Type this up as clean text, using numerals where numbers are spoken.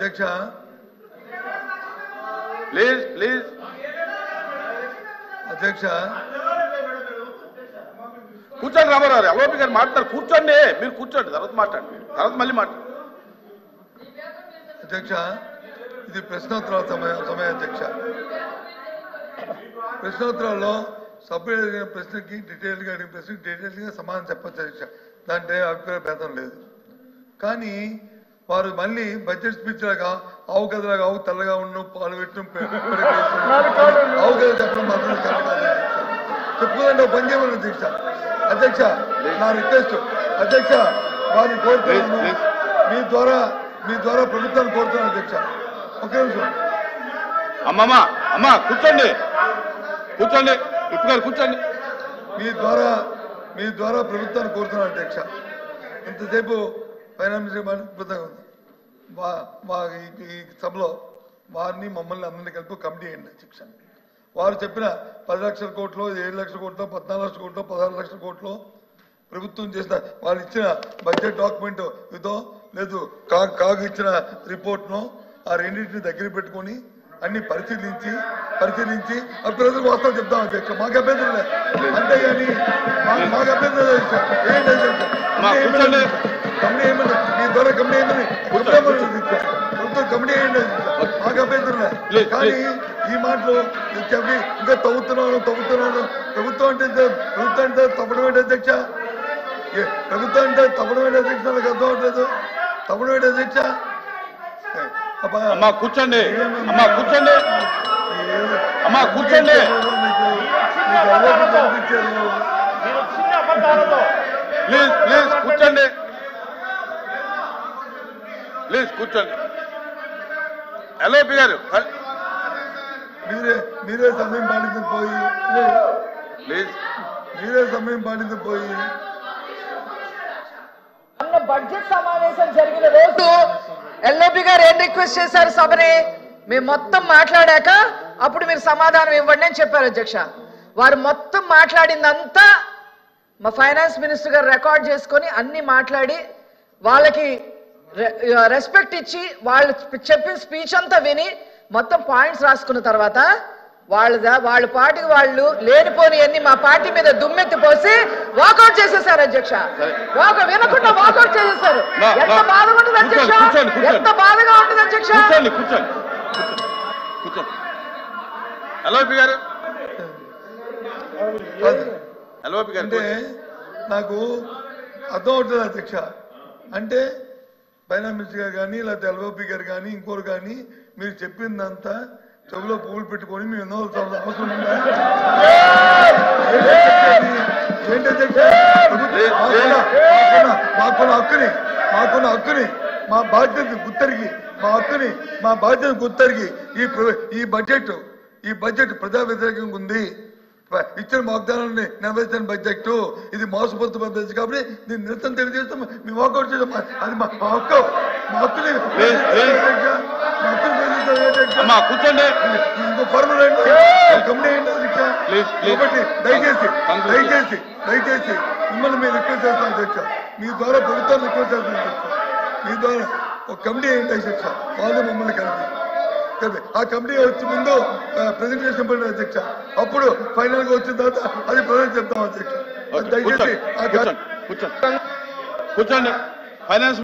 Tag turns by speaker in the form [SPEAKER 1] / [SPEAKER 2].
[SPEAKER 1] అధ్యక్ష
[SPEAKER 2] ప్లీజ్
[SPEAKER 1] అధ్యక్ష
[SPEAKER 2] కూర్చోండి రామారావు ఎల్ఓపి గారు మాట్లాడారు కూర్చోండి మీరు కూర్చోండి తర్వాత మాట్లాడండి తర్వాత మళ్ళీ మాట్లాడు
[SPEAKER 1] అధ్యక్ష ఇది ప్రశ్నోత్తరాల సమయం అధ్యక్ష ప్రశ్నోత్తరాల్లో సభ్యులు అడిగిన ప్రశ్నకి డీటెయిల్గా అడిగిన ప్రశ్నకి డీటెయిల్గా సమాధానం చెప్పచ్చు అధ్యక్ష దాంట్లో అభిప్రాయ భేదం లేదు కానీ వారు మళ్ళీ బడ్జెట్ స్పీచ్ లాగా ఆవు గదలాగా ఆవు తెల్లగా ఉన్న పాలు పెట్టడం ఆవు గద చెప్పడం మాత్రం కరెక్ట్ కాదు చెప్పుకుంటే పని చేయమని అధ్యక్ష అధ్యక్ష నా రిక్వెస్ట్ అధ్యక్ష వారిని కోరుతున్నాను మీ ద్వారా ప్రభుత్వాన్ని కోరుతున్నాను అధ్యక్ష ఒకే నిమిషం
[SPEAKER 2] అమ్మా కూర్చోండి ఇప్పుడు కూర్చోండి
[SPEAKER 1] మీ ద్వారా ప్రభుత్వాన్ని కోరుతున్నాను అధ్యక్ష ఇంతసేపు ఫైనాన్స్ ఈ సభలో వారిని మమ్మల్ని అందరినీ కలిపి కమిటీ అయ్యండి అధ్యక్ష వారు చెప్పిన 10 లక్షల కోట్లు 7 లక్షల కోట్లు 14 లక్షల కోట్లు 16 లక్షల కోట్లు ప్రభుత్వం చేసిన వాళ్ళు ఇచ్చిన బడ్జెట్ డాక్యుమెంట్ ఇదో లేదు కాగు ఇచ్చిన రిపోర్ట్ను ఆ రెండింటిని దగ్గర పెట్టుకొని అన్ని పరిశీలించి ప్రజలకు వాస్తవం చెప్తాం అధ్యక్ష మాకు అభ్యంతరం లేదు అంతేగాని మాకు అభ్యంతరం లేదు కమిటీ ఏమన్నా మీ ద్వారా కమిటీ ఏమని ప్రభుత్వం కమిటీ అయ్యండి మాకు అభ్యంతరం లేదు కానీ ఈ మాటలు చెప్పి ఇంకా తవ్వుతున్నాను ప్రభుత్వం అంటే తప్పడం ఏంటి అధ్యక్ష ప్రభుత్వం అంటే తప్పడం ఏంటి అధ్యక్ష నాకు అర్థం అవట్లేదు తప్పడం ఏంటి అధ్యక్ష
[SPEAKER 2] కూర్చోండి ప్లీజ్ కూర్చోండి ఎల్ఓపి గారు
[SPEAKER 1] మీరే సమయం పాటించ పోయి
[SPEAKER 3] బడ్జెట్ సమావేశం జరిగిన రోజు ఎల్ఓపి గారు ఏం రిక్వెస్ట్ చేశారు సభని మేము మొత్తం మాట్లాడాక అప్పుడు మీరు సమాధానం ఇవ్వండి అని చెప్పారు అధ్యక్ష వారు మొత్తం మాట్లాడిందంతా మా ఫైనాన్స్ మినిస్టర్ గారు రికార్డ్ చేసుకొని అన్ని మాట్లాడి వాళ్ళకి రెస్పెక్ట్ ఇచ్చి వాళ్ళు చెప్పిన స్పీచ్ అంతా విని మొత్తం పాయింట్స్ రాసుకున్న తర్వాత వాళ్ళ పార్టీకి వాళ్ళు లేనిపోని అన్ని మా పార్టీ మీద దుమ్మెత్తి పోసి వాకౌట్ చేసేసారు అధ్యక్ష వినకుండా వాకౌట్ చేసేసారు ఎంత బాధగా ఉంటుంది అధ్యక్ష ఎంత బాధగా ఉంటుంది అధ్యక్ష
[SPEAKER 1] అంటే నాకు అర్థం అవుతుంది అధ్యక్ష అంటే ఫైనాన్స్ మినిస్టర్ గారు కానీ లేకపోతే ఎల్ఓపి గారు కానీ ఇంకోరు కానీ మీరు చెప్పిందంతా చెవులో పువ్వులు పెట్టుకొని మేము ఎన్నో అవసరం ఉందా ఏంటి అధ్యక్ష మాకున్న హక్కుని మా బాధ్యత గుర్తెరిగి ఈ బడ్జెట్ ప్రజా వ్యతిరేకంగా ఉంది ఇచ్చిన వాగ్దానాన్ని నెరవేర్చిన బడ్జెట్ ఇది మోసపూరిత బడ్జెట్ కాబట్టి నేను నిరసన తెలియజేస్తాం మేము వాకౌట్ చేస్తాం అది మా హక్కుని
[SPEAKER 2] కూర్చోండి
[SPEAKER 1] ఇంకో పర్మనెంట్ కమిటీ కాబట్టి దయచేసి మిమ్మల్ని మేము రిక్వెస్ట్ చేస్తాం అధ్యక్ష మీ ద్వారా ప్రభుత్వాన్ని రిక్వెస్ట్ చేస్తాం అధ్యక్ష మీ ద్వారా ఒక కమిటీ అయ్యింది అధ్యక్ష వాళ్ళు మమ్మల్ని కలిపి ఆ కమిటీ వచ్చే ముందు ప్రెజెంటేషన్ పడిన అధ్యక్ష అప్పుడు ఫైనల్ గా వచ్చిన తర్వాత అది ప్రజెంట్ చెప్తాం అధ్యక్ష దయచేసి
[SPEAKER 2] కూర్చోండి ఫైనాన్స్